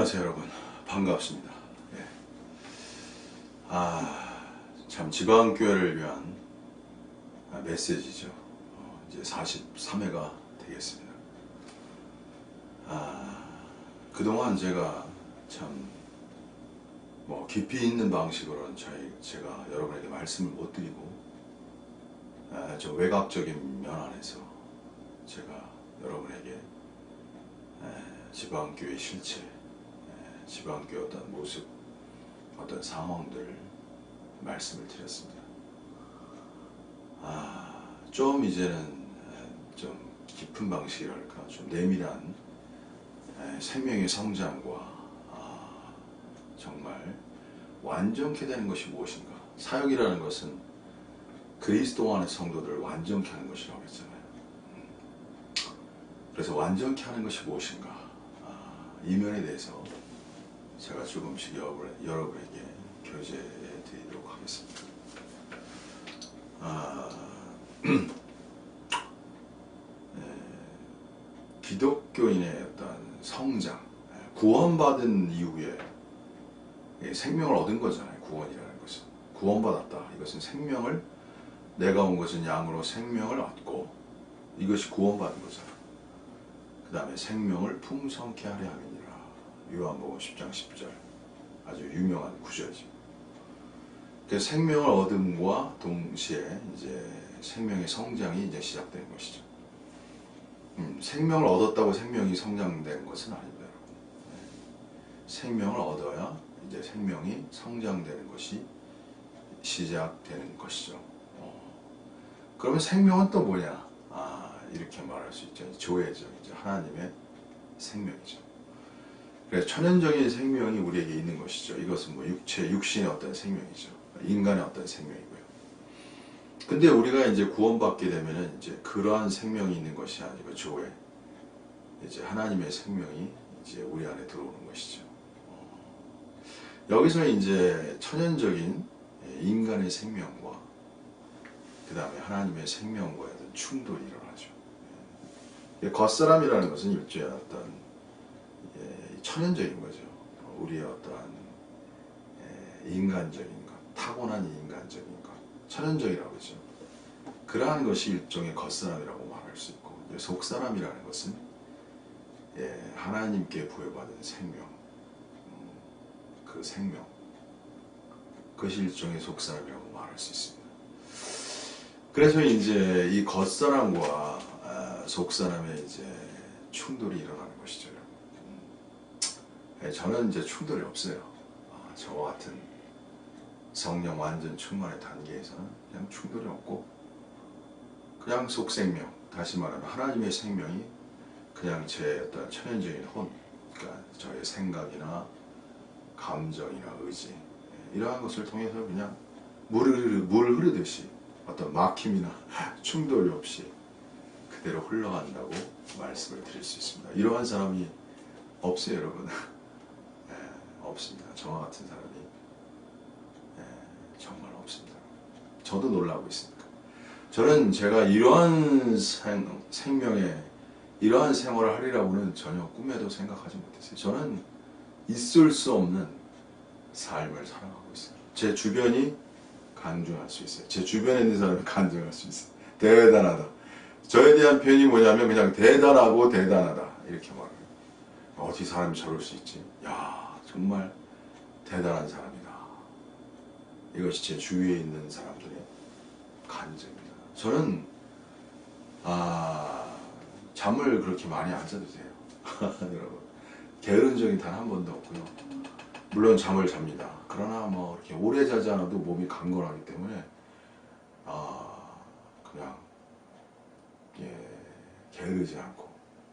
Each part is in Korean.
안녕하세요 여러분, 반갑습니다. 예. 참 지방교회를 위한 메시지죠. 이제 43회가 되겠습니다. 그동안 제가 참 깊이 있는 방식으로는 제가 여러분에게 말씀을 못 드리고 좀 외곽적인 면 안에서 제가 여러분에게 지방교회 실체, 지방교회 어떤 모습, 어떤 상황들 말씀을 드렸습니다. 좀 이제는 좀 깊은 방식이랄까, 좀 내밀한 생명의 성장과 정말 완전케 되는 것이 무엇인가. 사역이라는 것은 그리스도 안의 성도들을 완전케 하는 것이라고 했잖아요. 그래서 완전케 하는 것이 무엇인가, 이 면에 대해서 제가 조금씩 여러분에게 교제해 드리도록 하겠습니다. 기독교인의 어떤 성장, 구원받은 이후에 생명을 얻은 거잖아요. 구원이라는 것은 구원받았다. 이것은 생명을, 내가 온 것은 양으로 생명을 얻고, 이것이 구원받은 거잖아요. 그 다음에 생명을 풍성케 하려 함이니라. 요한복음 10장 10절, 아주 유명한 구절이죠. 그래서 생명을 얻음과 동시에 이제 생명의 성장이 이제 시작되는 것이죠. 생명을 얻었다고 생명이 성장되는 것은 아닙니다. 생명을 얻어야 이제 생명이 성장되는 것이 시작되는 것이죠. 그러면 생명은 또 뭐냐? 이렇게 말할 수 있죠. 조회죠. 이제 하나님의 생명이죠. 그래서 천연적인 생명이 우리에게 있는 것이죠. 이것은 육신의 어떤 생명이죠. 인간의 어떤 생명이고요. 근데 우리가 이제 구원받게 되면은 이제 그러한 생명이 있는 것이 아니고 조회, 이제 하나님의 생명이 이제 우리 안에 들어오는 것이죠. 여기서 이제 천연적인 인간의 생명과 그 다음에 하나님의 생명과의 어떤 충돌이 일어나죠. 겉사람이라는 것은 일종의 어떤 천연적인 거죠. 우리의 어떠한 인간적인 것, 타고난 인간적인 것, 천연적이라고 그러죠. 그러한 것이 일종의 겉사람이라고 말할 수 있고, 속사람이라는 것은 하나님께 부여받은 생명, 그 생명, 그것이 일종의 속사람이라고 말할 수 있습니다. 그래서 이제 이 겉사람과 속사람의 이제 충돌이 일어나는 것이죠. 저는 이제 충돌이 없어요. 저와 같은 성령 완전 충만의 단계에서는 그냥 충돌이 없고, 그냥 속생명, 다시 말하면 하나님의 생명이 그냥 제 어떤 천연적인 혼, 그러니까 저의 생각이나 감정이나 의지, 이러한 것을 통해서 그냥 물 흐르듯이 어떤 막힘이나 충돌이 없이 그대로 흘러간다고 말씀을 드릴 수 있습니다. 이러한 사람이 없어요, 여러분. 없습니다. 저와 같은 사람이 정말 없습니다. 저도 놀라고 있습니다. 저는 제가 이러한 생명에 이러한 생활을 하리라고는 전혀 꿈에도 생각하지 못했어요. 저는 있을 수 없는 삶을 살아가고 있어요. 제 주변이 간증할 수 있어요. 제 주변에 있는 사람이 간증할 수 있어요. 대단하다. 저에 대한 표현이 뭐냐면 그냥 대단하고 대단하다, 이렇게 말해요. 어떻게 사람이 저럴 수 있지? 야, 정말 대단한 사람이다. 이것이 제 주위에 있는 사람들의 간증입니다. 저는 잠을 그렇게 많이 안 자도 돼요. 여러분, 게으른 적이 단 한 번도 없고요. 물론 잠을 잡니다. 그러나 이렇게 오래 자지 않아도 몸이 강건하기 때문에 그냥 게으르지 않고,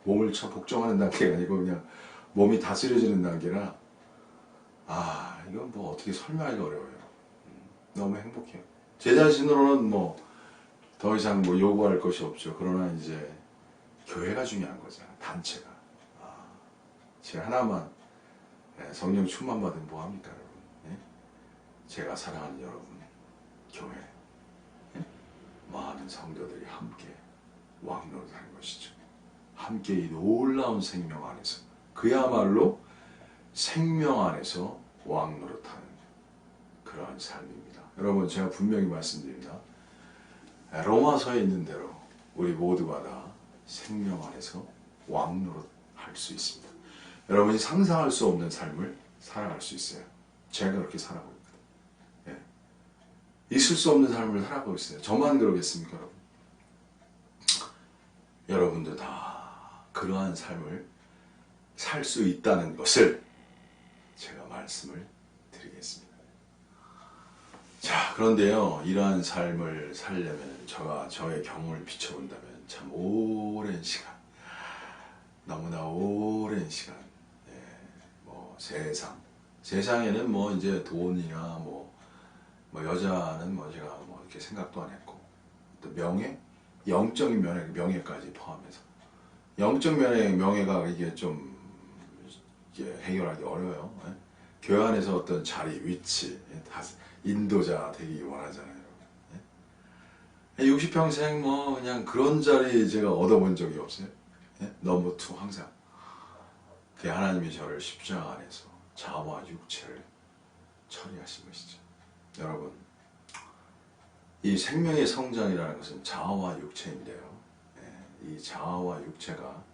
몸을 복종하는 단계가 아니고 그냥 몸이 다스려지는 단계라, 이건 어떻게 설명하기가 어려워요. 너무 행복해요. 제 자신으로는 더 이상 요구할 것이 없죠. 그러나 이제 교회가 중요한 거잖아요. 단체가. 제가 하나만 성령 충만 받으면 뭐합니까, 여러분? 제가 사랑하는 여러분, 교회, 많은 성도들이 함께 왕노릇하는 것이죠. 함께 이 놀라운 생명 안에서 그야말로 생명 안에서 왕 노릇하는 그러한 삶입니다. 여러분, 제가 분명히 말씀드립니다. 로마서에 있는 대로 우리 모두가 다 생명 안에서 왕 노릇할 수 있습니다. 여러분이 상상할 수 없는 삶을 살아갈 수 있어요. 제가 그렇게 살아가고 있거든요. 예. 있을 수 없는 삶을 살아가고 있어요. 저만 그러겠습니까, 여러분? 여러분도 다 그러한 삶을 살 수 있다는 것을 제가 말씀을 드리겠습니다. 자, 그런데요, 이러한 삶을 살려면 저의 경험을 비춰본다면 참 오랜 시간, 너무나 오랜 시간, 예, 뭐 세상에는 뭐 이제 돈이나 뭐 여자는 뭐 제가 뭐 이렇게 생각도 안 했고, 또 영적인 명예까지 포함해서 영적 명예가 이게 좀 이게 해결하기 어려워요. 예? 교회 안에서 어떤 자리, 위치, 다 인도자 되기 원하잖아요. 예? 60평생 뭐 그냥 그런 자리 제가 얻어본 적이 없어요. 예? 넘버 2 항상. 그 하나님이 저를 십자가 안에서 자아와 육체를 처리하신 것이죠. 여러분, 이 생명의 성장이라는 것은 자아와 육체인데요. 예, 이 자아와 육체가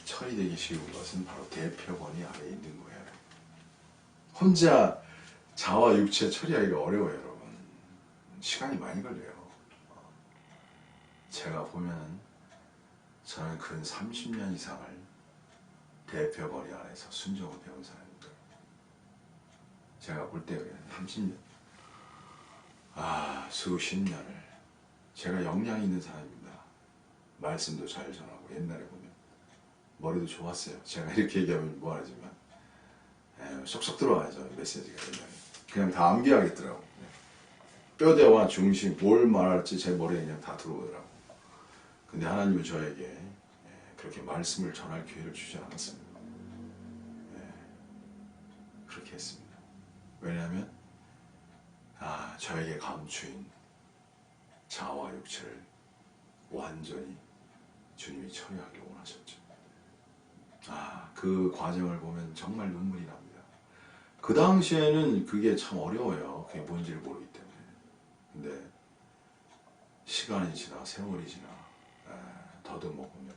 처리되기 쉬운 것은 바로 대표권이 아래 있는 거예요. 혼자 자아와 육체 처리하기가 어려워요, 여러분. 시간이 많이 걸려요. 제가 보면 저는 근 30년 이상을 대표권이 안에서 순종을 배운 사람입니다. 제가 볼 때 그래요. 30년. 수십 년을. 제가 역량이 있는 사람입니다. 말씀도 잘 전하고, 옛날에 보면 머리도 좋았어요. 제가 이렇게 얘기하면 뭐하지만 쏙쏙 들어와야죠, 메시지가. 그냥 다 암기하겠더라고. 뼈대와 중심, 뭘 말할지 제 머리에 그냥 다 들어오더라고. 근데 하나님은 저에게 그렇게 말씀을 전할 기회를 주지 않았습니다. 그렇게 했습니다. 왜냐하면 저에게 감추인 자아와 육체를 완전히 주님이 처리하길 원하셨죠. 그 과정을 보면 정말 눈물이 납니다. 그 당시에는 그게 참 어려워요. 그게 뭔지를 모르기 때문에. 근데 시간이 지나, 세월이 지나 더듬어 보면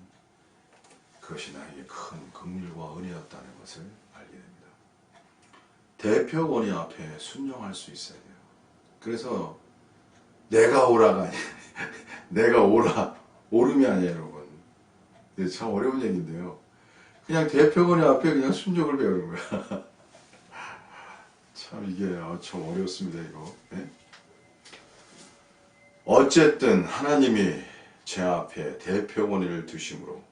그것이 나에게 큰 긍휼과 은혜였다는 것을 알게 됩니다. 대표권위 앞에 순종할 수 있어야 돼요. 그래서 내가 오라가 아니에요. 내가 오름이 아니에요, 여러분. 이게 참 어려운 얘기인데요. 그냥 대표권위 앞에 그냥 순종을 배우는 거야. 참 이게 참 어렵습니다, 이거. 네? 어쨌든 하나님이 제 앞에 대표권위를 두심으로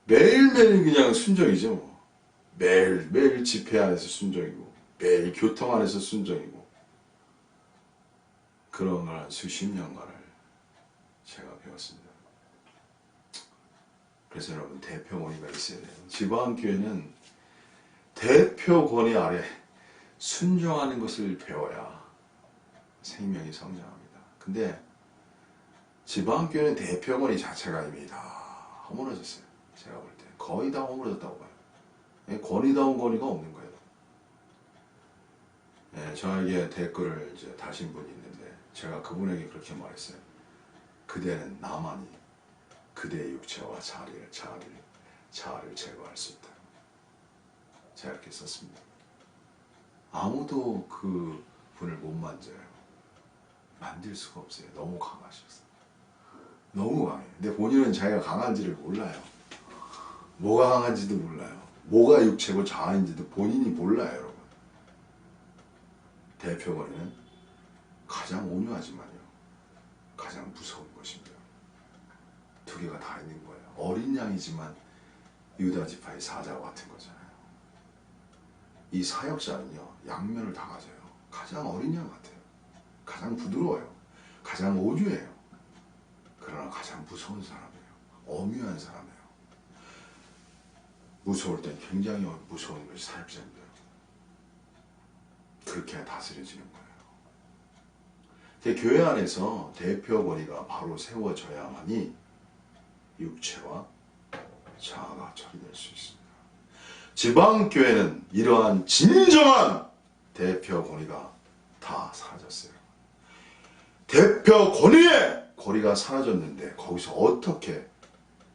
매일매일 그냥 순종이죠. 뭐. 매일 집회 안에서 순종이고, 매일 교통 안에서 순종이고, 그런 걸 한 수십 년간을 제가 배웠습니다. 그래서 여러분, 대표 권위가 있어야 돼요. 지방교회는 대표 권위 아래 순종하는 것을 배워야 생명이 성장합니다. 근데 지방교회는 대표 권위 자체가 이미 다 허물어졌어요. 제가 볼 때 거의 다 허물어졌다고 봐요. 권위다운 권위가 없는 거예요. 저에게 댓글을 이제 다신 분이 있는데 제가 그분에게 그렇게 말했어요. 그대는 나만이 그대의 육체와 자아를 제거할 수 있다. 제가 이렇게 썼습니다. 아무도 그 분을 못 만져요. 만질 수가 없어요. 너무 강하셨어요. 너무 강해요. 근데 본인은 자기가 강한지를 몰라요. 뭐가 강한지도 몰라요. 뭐가 육체고 자아인지도 본인이 몰라요, 여러분. 대표권위는 가장 온유하지만요, 가장 무서운 것입니다. 두 개가 다 있는 거예요. 어린 양이지만 유다 지파의 사자와 같은 거잖아요. 이 사역자는요, 양면을 다 가져요. 가장 어린 양 같아요. 가장 부드러워요. 가장 온유해요. 그러나 가장 무서운 사람이에요. 엄유한 사람이에요. 무서울 땐 굉장히 무서운 것이 사역자입니다. 그렇게 다스려지는 거예요. 교회 안에서 대표 권위가 바로 세워져야만이 육체와 자아가 처리될 수 있습니다. 지방교회는 이러한 진정한 대표 권위가 다 사라졌어요. 대표 권위의 고리가 사라졌는데 거기서 어떻게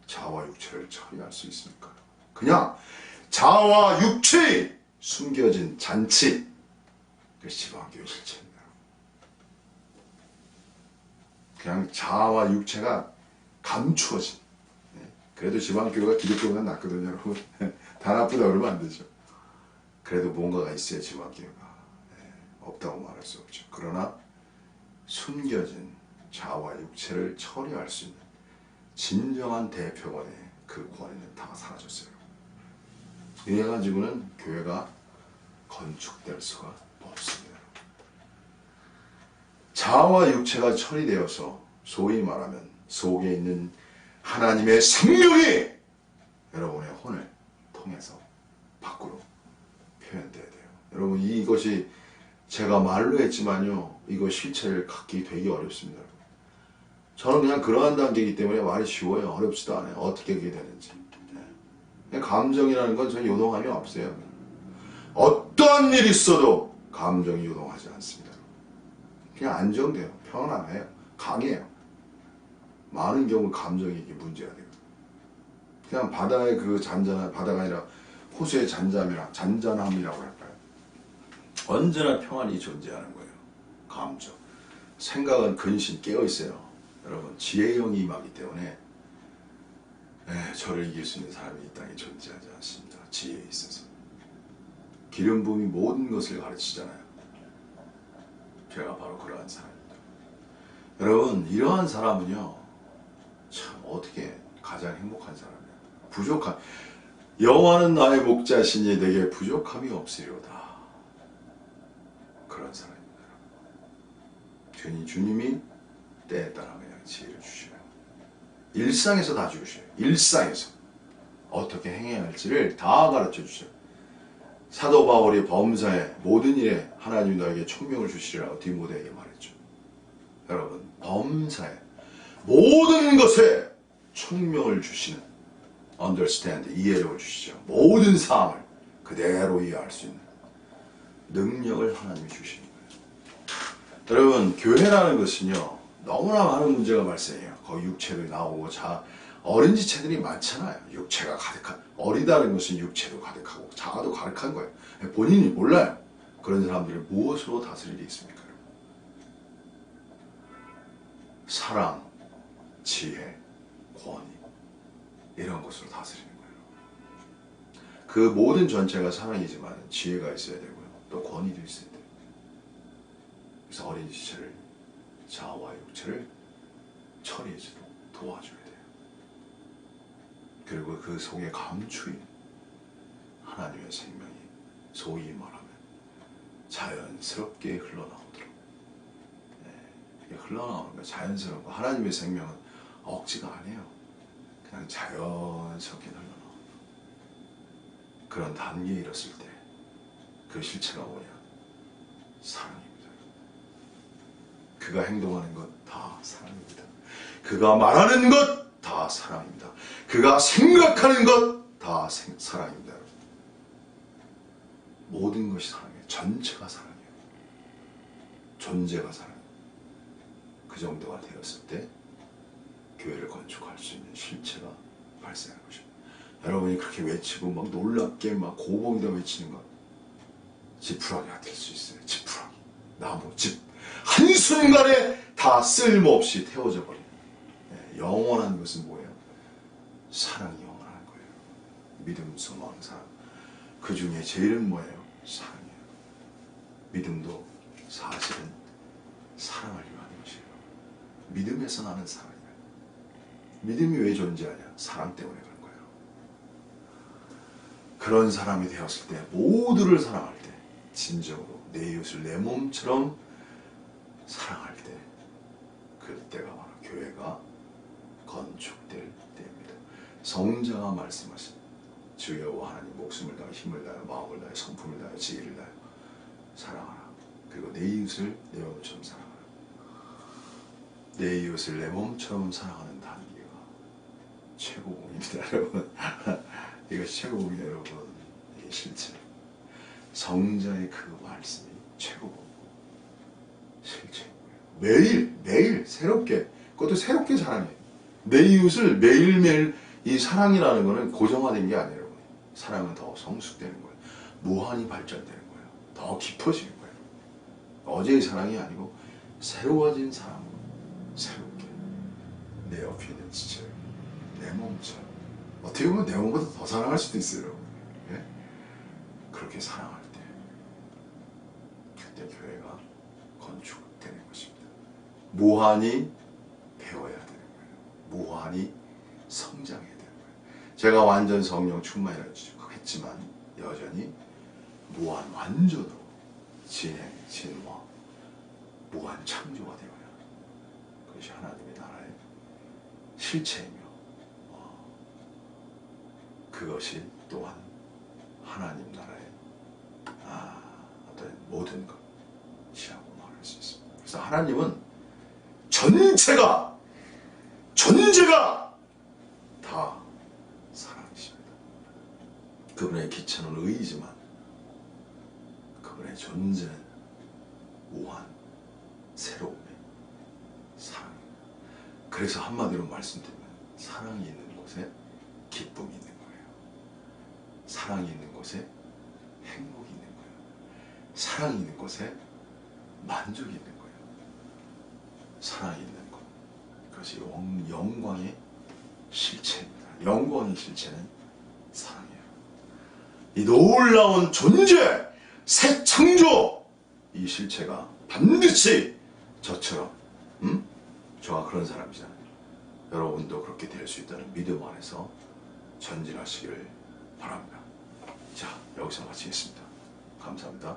자아와 육체를 처리할 수 있습니까? 그냥 자아와 육체의 숨겨진 잔치, 그것이 지방교회 실체입니다. 그냥 자아와 육체가 감추어진. 그래도 지방교회가 기독교보다 낫거든요, 여러분. 다 나쁘다 그러면 안 되죠. 그래도 뭔가가 있어야 지방교회가. 없다고 말할 수 없죠. 그러나 숨겨진 자아와 육체를 처리할 수 있는 진정한 대표관의 그 권위는 다 사라졌어요. 이래 가지고는 교회가 건축될 수가 없습니다. 자아와 육체가 처리되어서 소위 말하면 속에 있는 하나님의 생명이 여러분의 혼을 통해서 밖으로 표현돼야 돼요. 여러분 이것이 제가 말로 했지만요, 이거 실체를 갖기 되게 어렵습니다. 저는 그냥 그러한 단계이기 때문에 말이 쉬워요. 어렵지도 않아요. 어떻게 그게 되는지. 감정이라는 건 저는 요동함이 없어요. 어떠한 일이 있어도 감정이 요동하지 않습니다. 그냥 안정돼요. 편안해요. 강해요. 많은 경우 감정이 이게 문제가 돼요. 그냥 바다의 그 잔잔한, 바다가 아니라 호수의 잔잔함이라고 할까요? 언제나 평안이 존재하는 거예요. 감정. 생각은 근신 깨어있어요. 여러분 지혜의 영이 임하기 때문에 저를 이길 수 있는 사람이 이 땅에 존재하지 않습니다. 지혜에 있어서. 기름 부음이 모든 것을 가르치잖아요. 제가 바로 그러한 사람입니다. 여러분 이러한 사람은요, 참 어떻게 가장 행복한 사람이에요. 부족한, 여호와는 나의 목자시니 내게 부족함이 없으리로다. 그런 사람입니다. 주님이 때에 따라 그냥 지혜를 주셔요. 일상에서 다 주셔요. 일상에서 어떻게 행해야 할지를 다 가르쳐 주셔요. 사도 바울이 범사에 모든 일에 하나님이 너에게 총명을 주시리라고 디모데에게 말했죠. 여러분 범사에 모든 것에 총명을 주시는 understand, 이해력을 주시죠. 모든 사항을 그대로 이해할 수 있는 능력을 하나님이 주시는 거예요. 여러분 교회라는 것은요, 너무나 많은 문제가 발생해요. 거기 육체도 나오고 어린 지체들이 많잖아요. 육체가 가득한, 어리다는 것은 육체도 가득하고 자아도 가득한 거예요. 본인이 몰라요. 그런 사람들을 무엇으로 다스릴 게 있습니까? 사랑, 지혜, 권위 이런 것으로 다스리는 거예요. 그 모든 전체가 사랑이지만 지혜가 있어야 되고요. 또 권위도 있어야 돼요. 그래서 어린 지체를, 자아와 육체를 처리해주도록 도와줘야 돼요. 그리고 그 속에 감추인 하나님의 생명이 소위 말하면 자연스럽게 흘러나오도록, 흘러나오는 거예요. 자연스럽고 하나님의 생명은 억지가 아니에요. 그냥 자연스럽게 흘러나오는 그런 단계에 이뤘을 때 그 실체가 뭐냐? 사랑입니다. 그가 행동하는 것 다 사랑입니다. 그가 말하는 것 다 사랑입니다. 그가 생각하는 것 다 사랑입니다. 모든 것이 사랑이에요. 전체가 사랑이에요. 존재가 사랑이에요. 그 정도가 되었을 때 교회를 건축할 수 있는 실체가 발생하는 것입니다. 여러분이 그렇게 외치고 막 놀랍게 막 고봉이다 외치는 것, 지푸라기가 될 수 있어요. 지푸라기, 나무, 집 한순간에 다 쓸모없이 태워져 버리는. 영원한 것은 뭐예요? 사랑이 영원한 거예요. 믿음, 소망, 사랑. 그 중에 제일은 뭐예요? 사랑이에요. 믿음도 사실은 사랑을 위한 것이에요. 믿음에서 나는 사랑이에요. 믿음이 왜 존재하냐? 사랑 때문에 그런 거예요. 그런 사람이 되었을 때, 모두를 사랑할 때, 진정으로 내 이웃을 내 몸처럼 사랑할 때, 그때가 바로 교회가 건축될 때입니다. 성자가 말씀하신 주 여호와 하나님 목숨을 다하여 힘을 다하여 마음을 다하여 성품을 다하여 지혜를 다하여 사랑하라. 그리고 내 이웃을 내 몸처럼 사랑하라. 내 이웃을 내 몸처럼 사랑하는 단계가 최고봉입니다, 여러분. 이것이 최고봉이에요, 여러분. 실체. 성자의 그 말씀이 최고고 실체인 거예요. 매일 새롭게, 그것도 새롭게 사랑해. 내 이웃을 매일매일, 이 사랑이라는 거는 고정화된 게 아니에요. 사랑은 더 성숙되는 거예요. 무한히 발전되는 거예요. 더 깊어지는 거예요. 어제의 사랑이 아니고 새로워진 사랑으로 새롭게 내 옆에 있는 지체를 내 몸처럼, 어떻게 보면 내 몸보다 더 사랑할 수도 있어요. 예? 그렇게 사랑할 때 그때 교회가 건축되는 것입니다. 무한히 배워야 되는 거예요. 무한히 성장해야 되는 거예요. 제가 완전 성령 충만이라 했지만 여전히 무한 완전으로 진행, 진화, 무한 창조가 되어야 하는 그것이 하나님의 나라의 실체이며, 그것이 또한 하나님 나라의 어떤 모든 것이라고 말할 수 있습니다. 그래서 하나님은 전제가 다 사랑이십니다. 그분의 기초는 의이지만 그분의 존재는 무한 새로움의 사랑입니다. 그래서 한마디로 말씀드리면 사랑이 있는 곳에 기쁨이 있는 거예요. 사랑이 있는 곳에 행복이 있는 거예요. 사랑이 있는 곳에 만족이 있는 거예요. 사랑이 있는 곳, 그것이 영광의 실체입니다. 영광의 실체는 사랑이에요. 이 놀라운 존재, 새 창조, 이 실체가 반드시 저처럼, 저와 그런 사람이잖아요. 여러분도 그렇게 될 수 있다는 믿음 안에서 전진하시기를 바랍니다. 자, 여기서 마치겠습니다. 감사합니다.